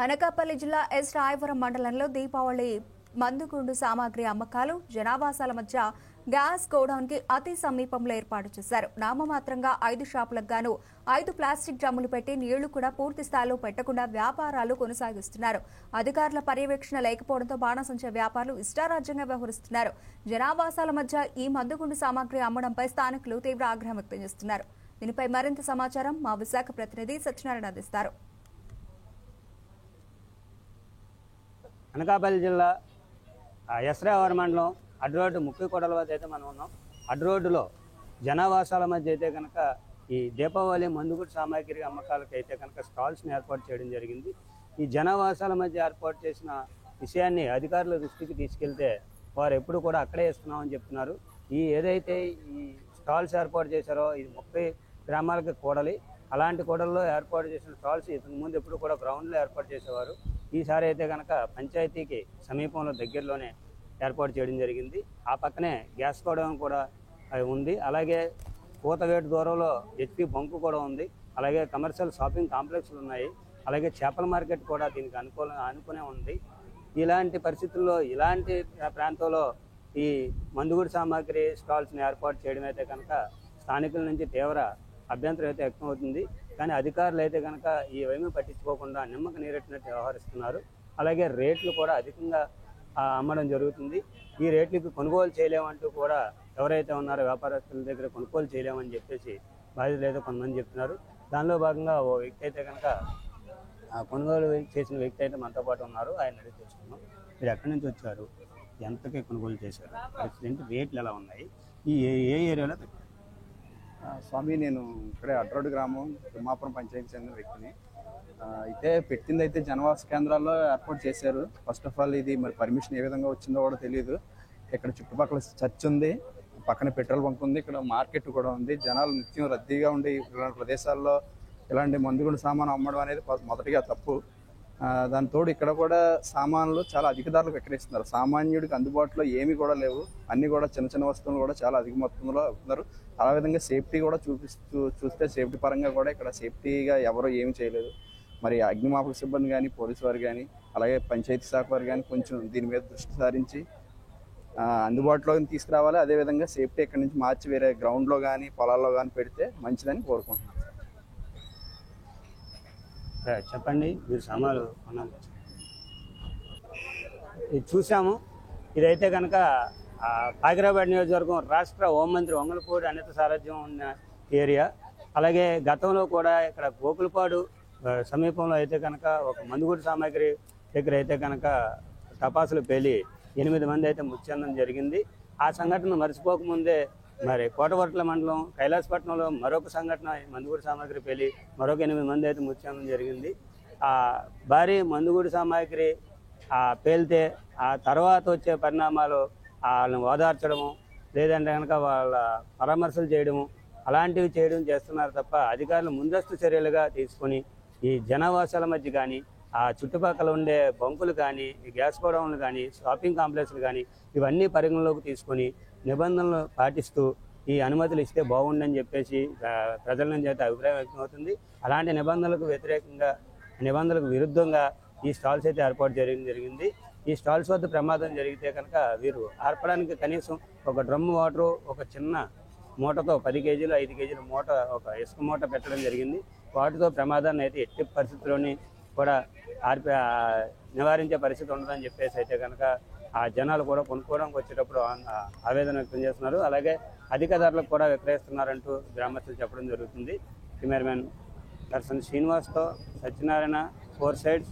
అనకాపల్లి జిల్లా ఎస్ రాయవరం మండలంలో దీపావళి మందుగుండు సామాగ్రి అమ్మకాలు జనావాసాల మధ్య గ్యాస్ గోడౌన్ కి అతి సమీపంలో ఏర్పాటు చేశారు. నామమాత్రంగా 5 షాపులకు గాను 5 ప్లాస్టిక్ డ్రమ్ములు పెట్టి నీళ్లు కూడా పూర్తి స్థాయిలో పెట్టకుండా వ్యాపారాలు కొనసాగిస్తున్నారు. అధికారుల పర్యవేక్షణ లేకపోవడంతో బాణసంచ వ్యాపారులు ఇష్టారాజ్యంగా వ్యవహరిస్తున్నారు. జనావాసాల మధ్య ఈ మందుగుండు సామాగ్రి అమ్మడంపై స్థానికులు తీవ్ర ఆగ్రహం వ్యక్తం చేస్తున్నారు. దీనిపై మరింత సమాచారం మా విశాఖ ప్రతినిధి సత్యనారాయణ అందిస్తారు. అనకాపల్లి జిల్లా ఎస్ రాయవరం మండలం అడ్డు రోడ్డు ముక్కికొడల వద్ద అయితే మనం ఉన్నాం. అడ్డు రోడ్డులో జనావాసాల మధ్య అయితే కనుక ఈ దీపావళి మందుగుండు సామాగ్రి అమ్మకాలకు అయితే కనుక స్టాల్స్ని ఏర్పాటు చేయడం జరిగింది. ఈ జనావాసాల మధ్య ఏర్పాటు చేసిన విషయాన్ని అధికారుల దృష్టికి తీసుకెళ్తే వారు ఎప్పుడు కూడా అక్కడే ఇస్తున్నామని చెప్తున్నారు. ఏదైతే ఈ స్టాల్స్ ఏర్పాటు చేశారో ఇది 30 గ్రామాలకి కూడలి. అలాంటి కూడల్లో ఏర్పాటు చేసిన స్టాల్స్ ఇంతకు ముందు ఎప్పుడు కూడా గ్రౌండ్లో ఏర్పాటు చేసేవారు. ఈసారి అయితే కనుక పంచాయతీకి సమీపంలో దగ్గరలోనే ఏర్పాటు చేయడం జరిగింది. ఆ పక్కనే గ్యాస్ గోడౌన్ కూడా ఉంది. అలాగే కూతవేటు దూరంలో హెచ్పి బంకు కూడా ఉంది. అలాగే కమర్షియల్ షాపింగ్ కాంప్లెక్స్లు ఉన్నాయి. అలాగే చేపల మార్కెట్ కూడా దీనికి అనుకునే ఉంది. ఇలాంటి పరిస్థితుల్లో ఇలాంటి ప్రాంతంలో ఈ మందుగుండు సామాగ్రి స్టాల్స్ని ఏర్పాటు చేయడం అయితే కనుక స్థానికుల నుంచి తీవ్ర అభ్యంతరం అయితే వ్యక్తం అవుతుంది. కానీ అధికారులు అయితే కనుక ఇవేమీ పట్టించుకోకుండా నిమ్మక నీరెట్టినట్టు వ్యవహరిస్తున్నారు. అలాగే రేట్లు కూడా అధికంగా అమ్మడం జరుగుతుంది. ఈ రేట్లకు కొనుగోలు చేయలేమంటూ కూడా ఎవరైతే ఉన్నారో వ్యాపారస్తుల దగ్గర కొనుగోలు చేయలేమని చెప్పేసి బాధ్యతలు అయితే కొంతమంది చెప్తున్నారు. దానిలో భాగంగా ఓ వ్యక్తి అయితే కనుక కొనుగోలు చేసిన వ్యక్తి అయితే మనతో పాటు ఉన్నారు. ఆయన అడిగి తెలుసుకున్నాం. మీరు ఎక్కడి నుంచి వచ్చారు, ఎంతకి కొనుగోలు చేశారు, పరిస్థితి రేట్లు ఎలా ఉన్నాయి, ఏ ఏరియాలో పెట్టారు? స్వామి, నేను ఇక్కడే అడ్రోడ్ గ్రామం తిమ్మాపురం పంచాయతీ చెందిన వ్యక్తిని. అయితే పెట్టింది అయితే జనవాస కేంద్రాల్లో ఏర్పాటు చేశారు. ఫస్ట్ ఆఫ్ ఆల్ ఇది మరి పర్మిషన్ ఏ విధంగా వచ్చిందో కూడా తెలియదు. ఇక్కడ చుట్టుపక్కల చర్చ్ ఉంది, పక్కన పెట్రోల్ బంక్ ఉంది, ఇక్కడ మార్కెట్ కూడా ఉంది. జనాలు నిత్యం రద్దీగా ఉండి ఇలాంటి ప్రదేశాల్లో ఇలాంటి మందుగుండు సామాను అమ్మడం అనేది మొదటిగా తప్పు. దాని తోడు ఇక్కడ కూడా సామాన్లు చాలా అధిక ధరలకు విక్రయిస్తున్నారు. సామాన్యుడికి అందుబాటులో ఏమీ కూడా లేవు. అన్ని కూడా చిన్న చిన్న వస్తువులు కూడా చాలా అధిక మొత్తంలో అవుతున్నారు. అలా విధంగా సేఫ్టీ కూడా చూస్తే సేఫ్టీ పరంగా కూడా ఇక్కడ సేఫ్టీగా ఎవరో ఏమి చేయలేదు. మరి అగ్నిమాపక సిబ్బంది కానీ, పోలీసు వారు కానీ, అలాగే పంచాయతీ శాఖ వారు కానీ కొంచెం దీని మీద దృష్టి సారించి అందుబాటులో తీసుకురావాలి. అదేవిధంగా సేఫ్టీ ఇక్కడి నుంచి మార్చి వేరే గ్రౌండ్లో కానీ పొలాల్లో కానీ పెడితే మంచిదని కోరుకుంటున్నాను. చెప్పండి, మీరు సామాన్లు ఇది చూసాము. ఇదైతే కనుక కాకినాడ నియోజకవర్గం రాష్ట్ర హోంమంత్రి వంగలపూడి అనిత సారథ్యం ఉన్న ఏరియా. అలాగే గతంలో కూడా ఇక్కడ గోకులపాడు సమీపంలో అయితే కనుక ఒక మందుగుండు సామాగ్రి దగ్గర అయితే కనుక టపాసులు పేలి 8 మంది అయితే మృతి చెందడం జరిగింది. ఆ సంఘటన మర్చిపోకముందే మరి కోటవర్ట్ల మండలం కైలాసపట్నంలో మరొక సంఘటన మందుగుండు సామాగ్రి పేలి మరొక 8 మంది అయితే మృతి చెందడం జరిగింది. ఆ భారీ మందుగుండు సామాగ్రి పేలితే ఆ తర్వాత వచ్చే పరిణామాలు వాళ్ళని ఓదార్చడము, లేదంటే కనుక వాళ్ళ పరామర్శలు చేయడము, అలాంటివి చేస్తున్నారు తప్ప అధికారులు ముందస్తు చర్యలుగా తీసుకొని ఈ జనావాసాల మధ్య కానీ, ఆ చుట్టుపక్కల ఉండే బంకులు కానీ, ఈ గ్యాస్ గోడౌన్లు కానీ, షాపింగ్ కాంప్లెక్స్లు కానీ ఇవన్నీ పరిగణలోకి తీసుకొని నిబంధనలు పాటిస్తూ ఈ అనుమతులు ఇస్తే బాగుండని చెప్పేసి ప్రజల నుంచి అయితే అభిప్రాయం వ్యక్తమవుతుంది. అలాంటి నిబంధనలకు విరుద్ధంగా ఈ స్టాల్స్ అయితే ఏర్పాటు జరిగింది. ఈ స్టాల్స్ వద్ద ప్రమాదం జరిగితే కనుక వీరు ఆర్పడానికి కనీసం ఒక డ్రమ్ వాటరు, ఒక చిన్న మూటతో 10 కేజీలు 5 కేజీల మూట, ఒక ఇసుక మూట పెట్టడం జరిగింది. వాటితో ప్రమాదాన్ని అయితే ఎట్టి పరిస్థితుల్లోని కూడా నివారించే పరిస్థితి ఉండదని చెప్పేసి అయితే కనుక ఆ జనాలు కూడా కొనుక్కోవడానికి వచ్చేటప్పుడు ఆవేదన వ్యక్తం చేస్తున్నారు. అలాగే అధిక ధరలకు కూడా విక్రయిస్తున్నారంటూ గ్రామస్తులు చెప్పడం జరుగుతుంది. కెమెరామెన్ పర్సన్ శ్రీనివాస్తో సత్యనారాయణ, 4 సైడ్స్.